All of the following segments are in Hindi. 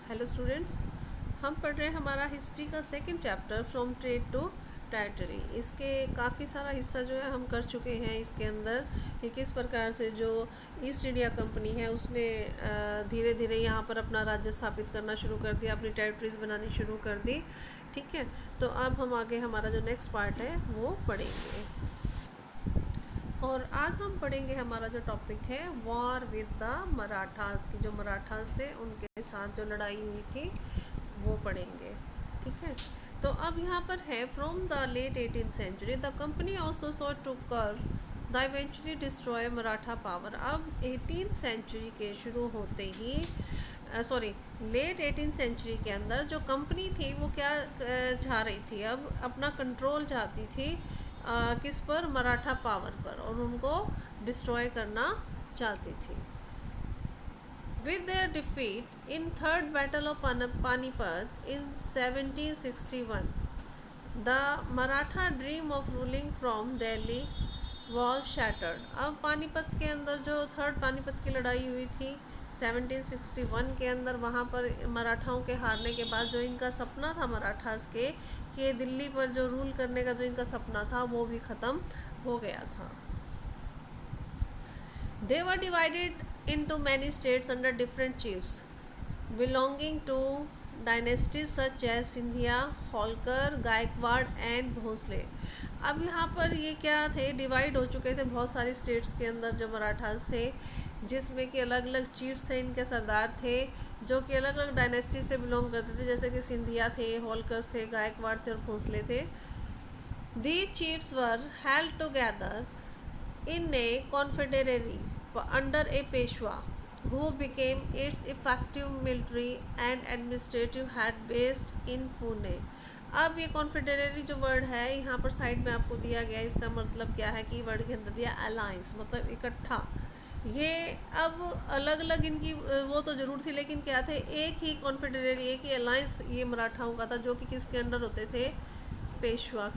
हेलो स्टूडेंट्स, हम पढ़ रहे हैं हमारा हिस्ट्री का second chapter from trade to territory. इसके काफ़ी सारा हिस्सा जो है हम कर चुके हैं इसके अंदर कि किस प्रकार से जो ईस्ट इंडिया कंपनी है उसने धीरे धीरे यहाँ पर अपना राज्य स्थापित करना शुरू कर दिया, अपनी टेरिटरीज बनानी शुरू कर दी। ठीक है, तो अब हम आगे हमारा जो नेक्स्ट पार्ट है वो पढ़ेंगे। और आज हम पढ़ेंगे हमारा जो टॉपिक है वॉर विद द मराठास की, जो मराठास थे उनके साथ जो लड़ाई हुई थी वो पढ़ेंगे। ठीक है, तो अब यहाँ पर है from the late 18th century the company also sought to कर the eventually destroy Maratha power. अब 18th सेंचुरी के शुरू होते ही लेट 18th सेंचुरी के अंदर जो कंपनी थी वो क्या चाह रही थी, अब अपना कंट्रोल चाहती थी किस पर, मराठा पावर पर, और उनको डिस्ट्रॉय करना चाहती थी। With their defeat in third battle of Panipat in 1761 the Maratha dream of ruling from Delhi was shattered. अब पानीपत के अंदर जो थर्ड पानीपत की लड़ाई हुई थी 1761 के अंदर, वहाँ पर मराठाओं के हारने के बाद जो इनका सपना था मराठास के कि दिल्ली पर जो रूल करने का जो इनका सपना था वो भी ख़त्म हो गया था। They were divided into many states under different chiefs belonging to dynasties such as Scindia, Holkar, Gaekwad and Bhosle. अब यहाँ पर ये क्या थे, डिवाइड हो चुके थे बहुत सारी स्टेट्स के अंदर जो मराठास थे, जिसमें कि अलग अलग चीफ्स थे, इनके सरदार थे जो कि अलग अलग डायनेस्टी से बिलोंग करते थे, जैसे कि सिंधिया थे, होलकर्स थे, गायकवाड़ थे और भोसले थे। The chiefs were held together in a confederacy under a Peshwa who became its effective military and administrative head based in Pune। अब ये कॉन्फेडरेरी जो वर्ड है यहाँ पर साइड में आपको दिया गया, इसका मतलब क्या है कि वर्ड के अंदर दिया अलायंस, मतलब इकट्ठा। ये अब अलग अलग इनकी वो तो ज़रूर थी, लेकिन क्या थे, एक ही कॉन्फेडरेरी, एक ही अलायंस ये मराठाओं का था, जो कि किसके अंडर होते थे, पेशवा,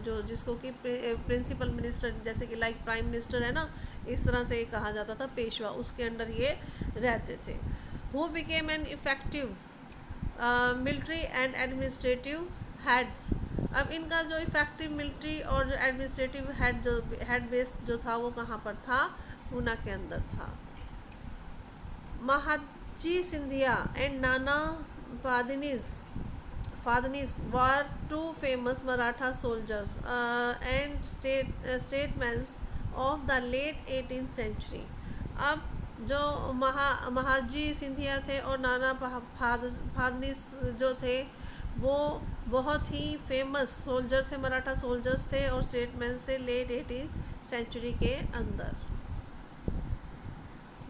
जो जिसको कि प्रिंसिपल मिनिस्टर, जैसे कि लाइक प्राइम मिनिस्टर है ना, इस तरह से कहा जाता था पेशवा, उसके अंडर ये रहते थे। Who became an effective military and administrative heads. अब इनका जो इफेक्टिव मिलिट्री और जो एडमिनिस्ट्रेटिव हेड बेस जो था वो कहाँ पर था, पूना के अंदर था। Mahaji Scindia and Nana Fadnavis were two famous Maratha soldiers and statesman of the late 18th century. अब जो महाजी सिंधिया थे और नाना फादनीस जो थे वो बहुत ही फेमस सोल्जर थे, मराठा सोल्जर्स थे और स्टेटमैन थे लेट 18th सेंचुरी के अंदर।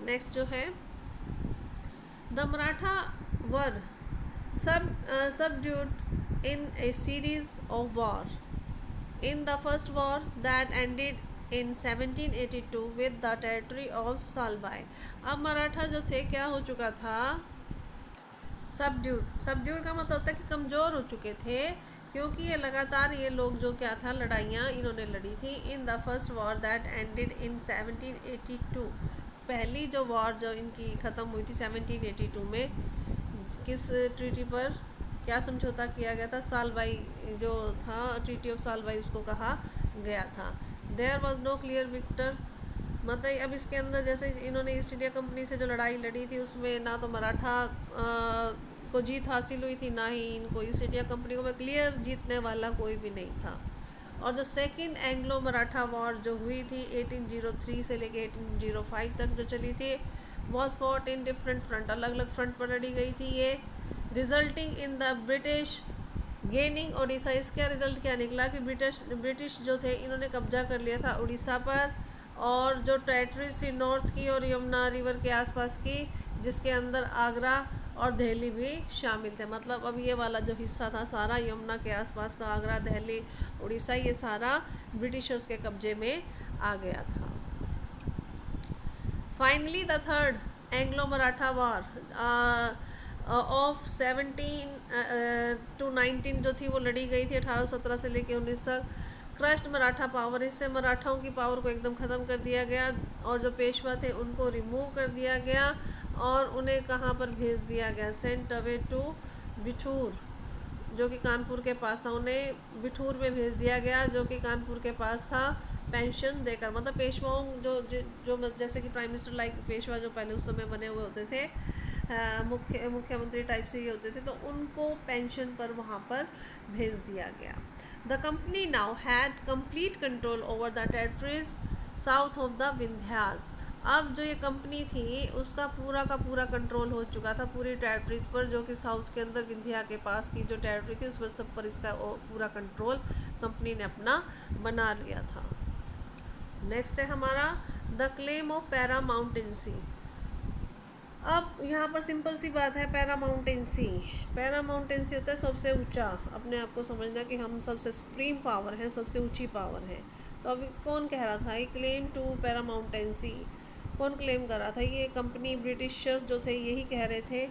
नेक्स्ट जो है, the Maratha were subdued in a series of war. In the first war that ended in 1782 with the territory of Salbai। अब मराठा जो थे क्या हो चुका था, सबड्यूड का मतलब होता है कि कमज़ोर हो चुके थे, क्योंकि ये लगातार ये लोग जो क्या था लड़ाइयाँ इन्होंने लड़ी थी। In the first war that ended in 1782, पहली जो वॉर जो इनकी ख़त्म हुई थी 1782 में, किस ट्रीटी पर, क्या समझौता किया गया था, सालबाई जो था, ट्रीटी ऑफ सालबाई उसको कहा गया था। There was no clear victor, मतलब अब इसके अंदर जैसे इन्होंने ईस्ट इंडिया कंपनी से जो लड़ाई लड़ी थी उसमें ना तो मराठा को जीत हासिल हुई थी, ना ही इनको ईस्ट इंडिया कंपनी को में क्लियर जीतने वाला कोई भी नहीं था। और जो सेकंड एंग्लो मराठा वॉर जो हुई थी 1803 से लेके 1805 तक जो चली थी, was fought in different front, अलग अलग फ्रंट पर लड़ी गई थी ये, resulting in the British gaining Orissa. इसका रिजल्ट क्या निकला कि ब्रिटिश जो थे इन्होंने कब्जा कर लिया था उड़ीसा पर, और जो टेरिटरीज थी नॉर्थ की और यमुना रिवर के आसपास की, जिसके अंदर आगरा और दिल्ली भी शामिल थे। मतलब अब ये वाला जो हिस्सा था सारा यमुना के आसपास का, आगरा, दिल्ली, उड़ीसा, ये सारा ब्रिटिशर्स के कब्जे में आ गया था। Finally the third Anglo Maratha war of 17 to 19 जो थी वो लड़ी गई थी 1817 से लेके 19 तक। क्रश्ड मराठा पावर, इससे मराठाओं की पावर को एकदम ख़त्म कर दिया गया और जो पेशवा थे उनको रिमूव कर दिया गया। और उन्हें कहाँ पर भेज दिया गया, सेंट अवे टू बिठूर, जो कि कानपुर के पास था। उन्हें बिठूर में भेज दिया गया जो कि कानपुर के पास था, पेंशन देकर। मतलब पेशवाओं जो जैसे कि प्राइम मिनिस्टर लाइक पेशवा जो पहले उस समय बने हुए होते थे, मुख्यमंत्री टाइप से ये होते थे, तो उनको पेंशन पर वहाँ पर भेज दिया गया। The company now had complete control over the territories south of the Vindhyas. अब जो ये कंपनी थी उसका पूरा का पूरा कंट्रोल हो चुका था पूरी टेरिटरीज पर, जो कि साउथ के अंदर विंध्या के पास की जो टेरिटरी थी उस पर सब पर इसका पूरा कंट्रोल कंपनी ने अपना बना लिया था। नेक्स्ट है हमारा द क्लेम ऑफ पैरामाउंटेंसी। अब यहाँ पर सिंपल सी बात है, पैरामाउंटेंसी होता है सबसे ऊंचा, अपने आप को समझना कि हम सबसे सुप्रीम पावर है, सबसे ऊंची पावर है। तो अभी कौन कह रहा था, ये क्लेम टू पैरामाउंटेंसी कौन क्लेम कर रहा था, ये कंपनी ब्रिटिशर्स जो थे यही कह रहे थे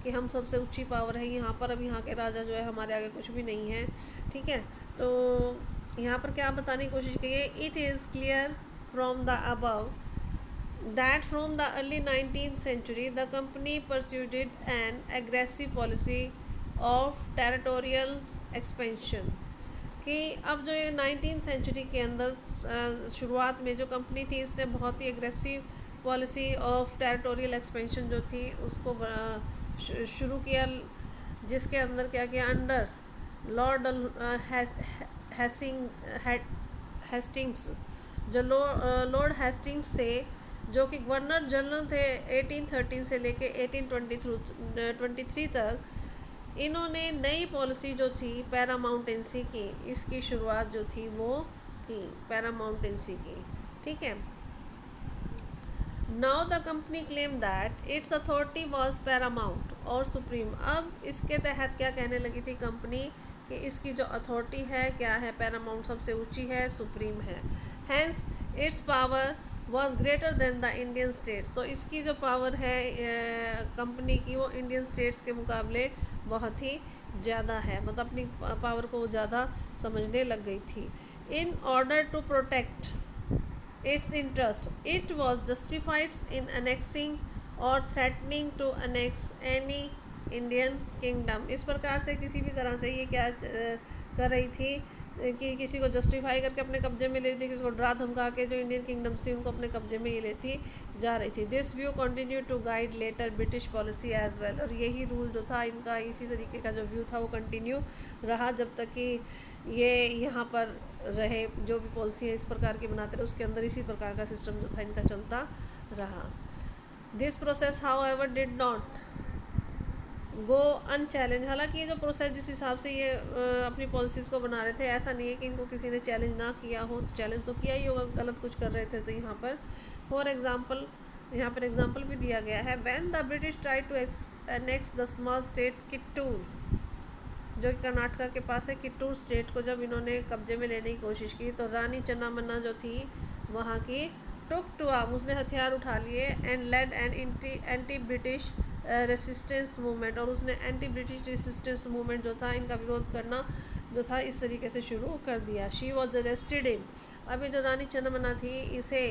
कि हम सबसे ऊंची पावर है यहाँ पर। अब यहाँ के राजा जो है हमारे आगे कुछ भी नहीं है, ठीक है। तो यहाँ पर क्या बताने की कोशिश की है, it is clear from the above that from the early 19th century the company pursued an aggressive policy of territorial expansion। कि अब जो ये 19th सेंचुरी के अंदर शुरुआत में जो कंपनी थी इसने बहुत ही aggressive policy of territorial expansion जो थी उसको शुरू किया, जिसके अंदर क्या किया, अंडर लॉर्ड हेस्टिंग्स, जो लॉर्ड हेस्टिंग्स से जो कि गवर्नर जनरल थे 1813 से लेके 1823 तक, इन्होंने नई पॉलिसी जो थी पैरामाउंटेंसी की, इसकी शुरुआत जो थी वो की पैरामाउंटेंसी की, ठीक है। Now the company claim that it's authority was Paramount और सुप्रीम। अब इसके तहत क्या कहने लगी थी कंपनी कि इसकी जो अथॉरिटी है क्या है, पैरामाउंट सबसे ऊंची है, सुप्रीम है। Hence its power was greater than the Indian states. तो इसकी जो पावर है कंपनी की वो इंडियन स्टेट्स के मुकाबले बहुत ही ज़्यादा है, मतलब अपनी पावर को ज़्यादा समझने लग गई थी। In order to protect its interest it was justified in annexing और threatening to annex any Indian kingdom. इस प्रकार से किसी भी तरह से ये क्या कर रही थी कि किसी को जस्टिफाई करके अपने कब्जे में ले रही थी, किसी को डरा धमका के जो इंडियन किंगडम्स थी उनको अपने कब्जे में ये लेती जा रही थी। This view continue to guide later British policy as well. और यही रूल जो था इनका, इसी तरीके का जो व्यू था वो कंटिन्यू रहा जब तक कि ये यहाँ पर रहे, जो भी पॉलिसी है इस प्रकार की बनाते रहे, उसके अंदर इसी प्रकार का सिस्टम जो था इनका चलता रहा। This process how ever did not go unchallenged. हालांकि ये जो प्रोसेस जिस हिसाब से ये अपनी पॉलिसीज़ को बना रहे थे, ऐसा नहीं है कि इनको किसी ने चैलेंज ना किया हो, चैलेंज तो किया ही होगा, गलत कुछ कर रहे थे तो यहाँ पर फॉर एग्जांपल यहाँ पर एग्जांपल भी दिया गया है। When the British try to annex the small state Kittur, जो कि कर्नाटका के पास है, किट्टूर स्टेट को जब इन्होंने कब्जे में लेने की कोशिश की तो रानी चन्नामन्ना जो थी वहाँ की टुक टू आर्म, उसने हथियार उठा लिए and led an anti British resistance movement, और उसने एंटी ब्रिटिश रेसिस्टेंस मूवमेंट जो था इनका विरोध करना जो था इस तरीके से शुरू कर दिया। शी वॉज अरेस्टेड इन, अभी जो रानी चन्नामन्ना थी इसे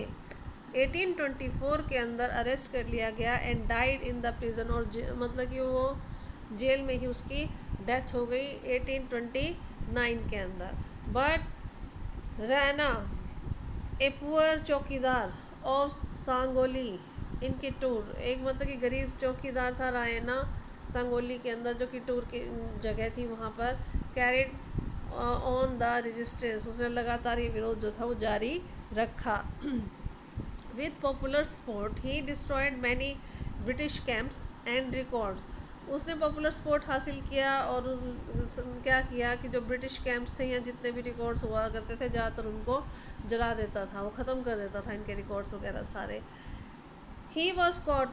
1824 के अंदर अरेस्ट कर लिया गया and died in the prison, और मतलब कि वो जेल में ही उसकी डेथ हो गई 1829 के अंदर। बट रैना ए पुअर चौकीदार ऑफ सांगोली इन किट्टूर, एक मतलब कि गरीब चौकीदार था रायना सांगोली के अंदर जो किट्टूर की जगह थी वहाँ पर, कैरिड ऑन द रेजिस्टेंस, उसने लगातार ये विरोध जो था वो जारी रखा। With popular support he destroyed many British camps and records, उसने पॉपुलर सपोर्ट हासिल किया और क्या किया कि जो ब्रिटिश कैंप्स थे या जितने भी रिकॉर्ड्स हुआ करते थे ज़्यादातर उनको जला देता था, वो ख़त्म कर देता था इनके रिकॉर्ड्स वगैरह सारे। ही वॉज कॉट,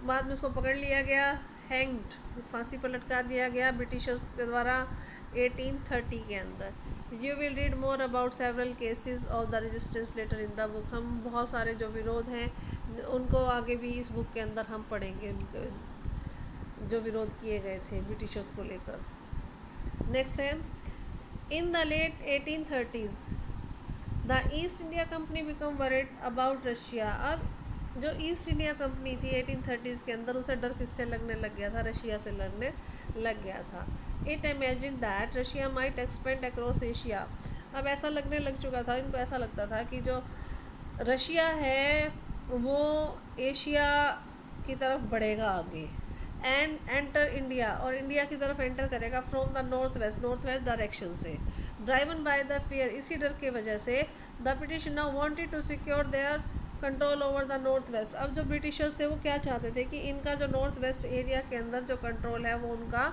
बाद में उसको पकड़ लिया गया, हैंग्ड, फांसी पर लटका दिया गया ब्रिटिशर्स के द्वारा 1830 के अंदर। You will read more about several cases of the resistance later in the book, हम बहुत सारे जो विरोध हैं उनको आगे भी इस बुक के अंदर हम पढ़ेंगे, उनके जो विरोध किए गए थे ब्रिटिशर्स को लेकर। नेक्स्ट है in the late 1830s the East India Company become worried about Russia. अब जो ईस्ट इंडिया कंपनी थी 1830s के अंदर, उसे डर किससे लगने लग गया था? रशिया से लगने लग गया था। It imagine that Russia might expand across Asia. अब ऐसा लगने लग चुका था, इनको ऐसा लगता था कि जो रशिया है वो एशिया की तरफ बढ़ेगा आगे, एंड एंटर इंडिया, और इंडिया की तरफ एंटर करेगा from the north west direction से, ड्राइवन बाय द फियर, इसी डर की वजह से the British now wanted to secure their control over the north west. अब जो ब्रिटिशर्स थे वो क्या चाहते थे कि इनका जो नॉर्थ वेस्ट एरिया के अंदर जो कंट्रोल है वो उनका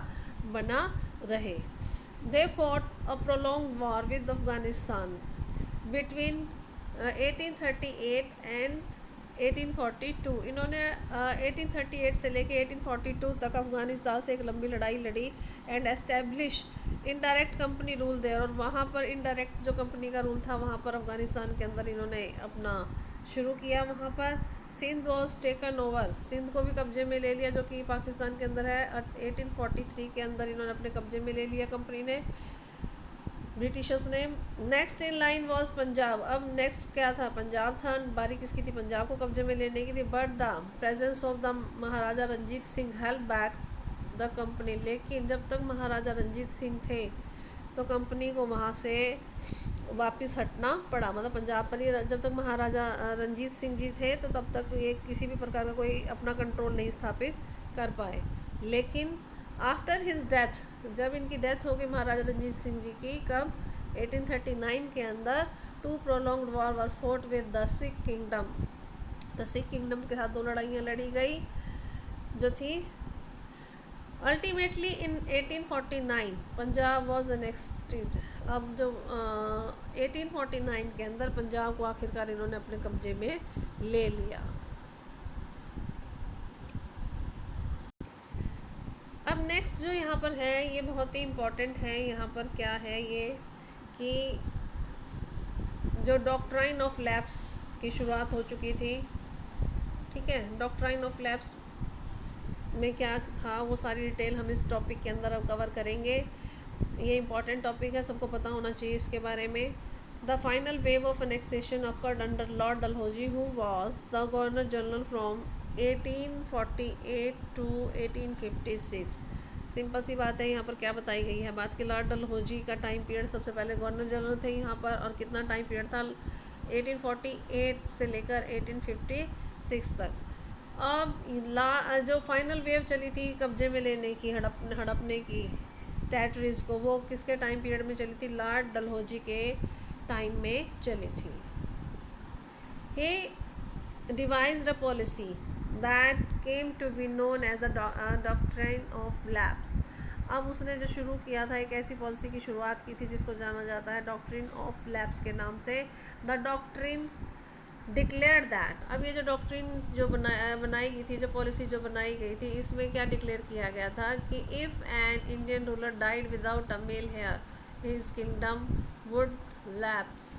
बना रहे। They fought a prolong war with Afghanistan between 1838 and 1842। इन्होंने 1838 से लेके 1842 तक अफ़गानिस्तान से एक लंबी लड़ाई लड़ी and establish indirect company rule there, और वहाँ पर इनडायरेक्ट जो कंपनी का रूल था वहाँ पर अफ़गानिस्तान के अंदर इन्होंने अपना शुरू किया। वहाँ पर Sindh was taken over, Sindh को भी कब्जे में ले लिया जो कि पाकिस्तान के अंदर है। 1843 के अंदर इन्होंने अपने कब्जे में ले लिया कंपनी ने, ब्रिटिशर्स ने। Next in line was Punjab. अब नेक्स्ट क्या था? पंजाब था। बारी किसकी थी? पंजाब को कब्जे में लेने की थी। But the presence of the Maharaja Ranjit Singh held back the company. लेकिन जब तक महाराजा रंजीत सिंह थे तो कंपनी को वहाँ से वापस हटना पड़ा, मतलब पंजाब पर ही जब तक महाराजा रंजीत सिंह जी थे तो तब तक ये किसी भी प्रकार का कोई अपना कंट्रोल नहीं स्थापित कर पाए। लेकिन आफ्टर हिज डेथ, जब इनकी डेथ हो गई महाराजा रंजीत सिंह जी की, कब? 1839 के अंदर, two prolonged war were fought with the Sikh kingdom. तो सिख किंगडम के साथ 2 लड़ाइयाँ लड़ी गई जो थी। Ultimately in 1849 Punjab was enacted. अब जो 1849 के अंदर पंजाब को आखिरकार इन्होंने अपने कब्जे में ले लिया। अब नेक्स्ट जो यहाँ पर है ये बहुत ही इम्पॉर्टेंट है। यहाँ पर क्या है ये कि जो डॉक्ट्राइन ऑफ लैप्स की शुरुआत हो चुकी थी, ठीक है। डॉक्ट्राइन ऑफ लैप्स में क्या था वो सारी डिटेल हम इस टॉपिक के अंदर अब कवर करेंगे। ये इम्पॉर्टेंट टॉपिक है, सबको पता होना चाहिए इसके बारे में। The final wave of annexation occurred under lord Dalhousie who was the governor general from 1848 to 1856। Simple सी बात है, यहाँ पर क्या बताई गई है बात कि लॉर्ड डलहौजी का टाइम पीरियड, सबसे पहले गवर्नर जनरल थे यहाँ पर, और कितना टाइम पीरियड था? 1848 से लेकर 1856 तक। अब जो फाइनल वेव चली थी कब्जे में लेने की, हड़पने की टेरिटरीज़ को, वो किसके टाइम पीरियड में चली थी? लॉर्ड डलहौजी के टाइम में चली थी। He devised a policy that came to be known as a doctrine of lapse. अब उसने जो शुरू किया था, एक ऐसी पॉलिसी की शुरुआत की थी जिसको जाना जाता है डॉक्ट्रिन ऑफ लैप्स के नाम से। द डॉक्ट्रिन डिक्लेयर दैट, अब ये जो डॉक्ट्रिन जो बनाई गई थी, जो पॉलिसी जो बनाई गई थी, इसमें क्या डिक्लेयर किया गया था कि if an Indian ruler died without a male heir his kingdom would lapse.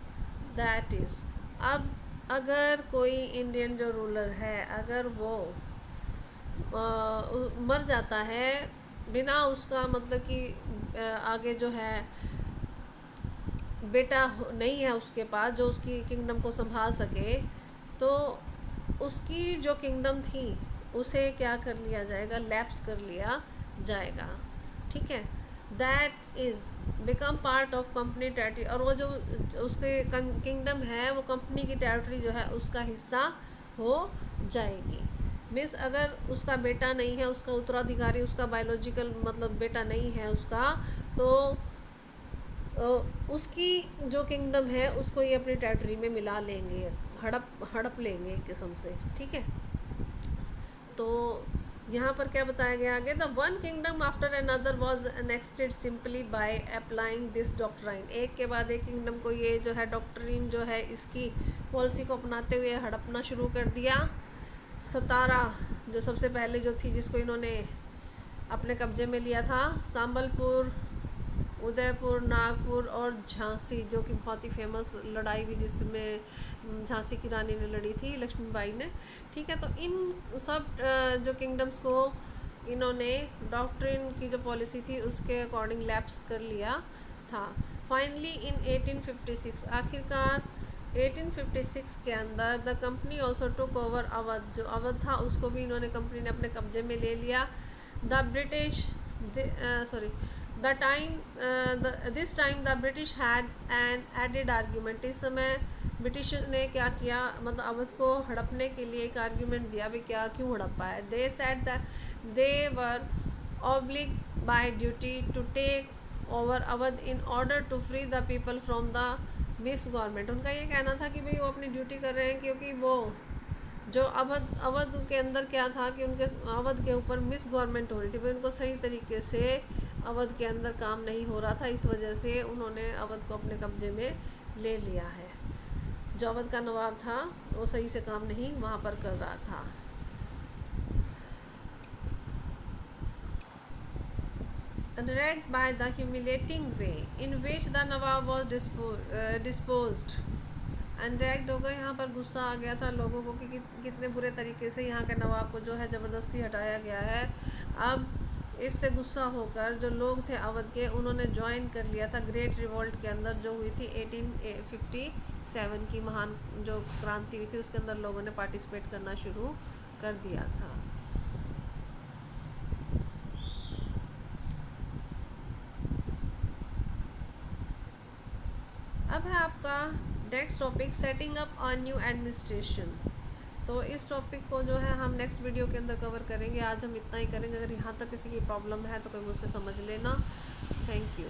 That is, अब अगर कोई इंडियन जो रूलर है अगर वो मर जाता है बिना उसका, मतलब कि आगे जो है बेटा नहीं है उसके पास जो उसकी किंगडम को संभाल सके, तो उसकी जो किंगडम थी उसे क्या कर लिया जाएगा? लैप्स कर लिया जाएगा, ठीक है। That is become part of company territory, और वो जो उसके किंगडम है वो कंपनी की टेरिटरी जो है उसका हिस्सा हो जाएगी। मीन्स अगर उसका बेटा नहीं है, उसका उत्तराधिकारी, उसका बायोलॉजिकल मतलब बेटा नहीं है उसका, तो उसकी जो किंगडम है उसको ये अपनी टेरिटरी में मिला लेंगे, हड़प लेंगे एक किस्म से, ठीक है। तो यहाँ पर क्या बताया गया आगे? The one kingdom after another was enacted simply by applying this doctrine. एक के बाद एक किंगडम को ये जो है डॉक्ट्रिन जो है इसकी पॉलिसी को अपनाते हुए हड़पना शुरू कर दिया। 17 जो सबसे पहले जो थी जिसको इन्होंने अपने कब्जे में लिया था, संबलपुर, उदयपुर, नागपुर और झांसी, जो कि बहुत ही फेमस लड़ाई भी जिसमें झांसी की रानी ने लड़ी थी, लक्ष्मीबाई ने, ठीक है। तो इन सब जो किंगडम्स को इन्होंने डॉक्ट्रिन की जो पॉलिसी थी उसके अकॉर्डिंग लैप्स कर लिया था। फाइनली इन 1856 आखिरकार 1856 के अंदर the company also took over Awadh, जो अवध था उसको भी इन्होंने कंपनी ने अपने कब्जे में ले लिया। The British sorry the time this time the British had an added argument, इस समय ब्रिटिश ने क्या किया, मतलब अवध को हड़पने के लिए एक आर्ग्यूमेंट दिया भी, क्या क्यों हड़पा है। They said that they were oblige by duty to take over Awadh in order to free the people from the misgovernment. उनका ये कहना था कि भाई वो अपनी ड्यूटी कर रहे हैं, क्योंकि वो जो अवध अवध के अंदर क्या था कि उनके अवध के ऊपर मिस गवर्नमेंट हो रही थी, भाई उनको सही तरीके से अवध के अंदर काम नहीं हो रहा था, इस वजह से उन्होंने अवध को अपने कब्जे में ले लिया है। जो अवध का नवाब था वो सही से काम नहीं वहाँ पर कर रहा था। Dragged by the humiliating way in which the Nawab was disposed, अनड्रैग्ड हो गए, यहाँ पर गुस्सा आ गया था लोगों को कि कितने बुरे तरीके से यहाँ के नवाब को जो है ज़बरदस्ती हटाया गया है। अब इससे गुस्सा होकर जो लोग थे अवध के, उन्होंने ज्वाइन कर लिया था ग्रेट रिवोल्ट के अंदर, जो हुई थी 1857 की महान जो क्रांति हुई थी, उसके अंदर लोगों ने पार्टिसिपेट करना शुरू कर दिया था। अब है आपका next topic, setting up a new administration. तो इस टॉपिक को जो है हम नेक्स्ट वीडियो के अंदर कवर करेंगे। आज हम इतना ही करेंगे। अगर यहाँ तक किसी की प्रॉब्लम है तो कोई मुझसे समझ लेना। Thank you.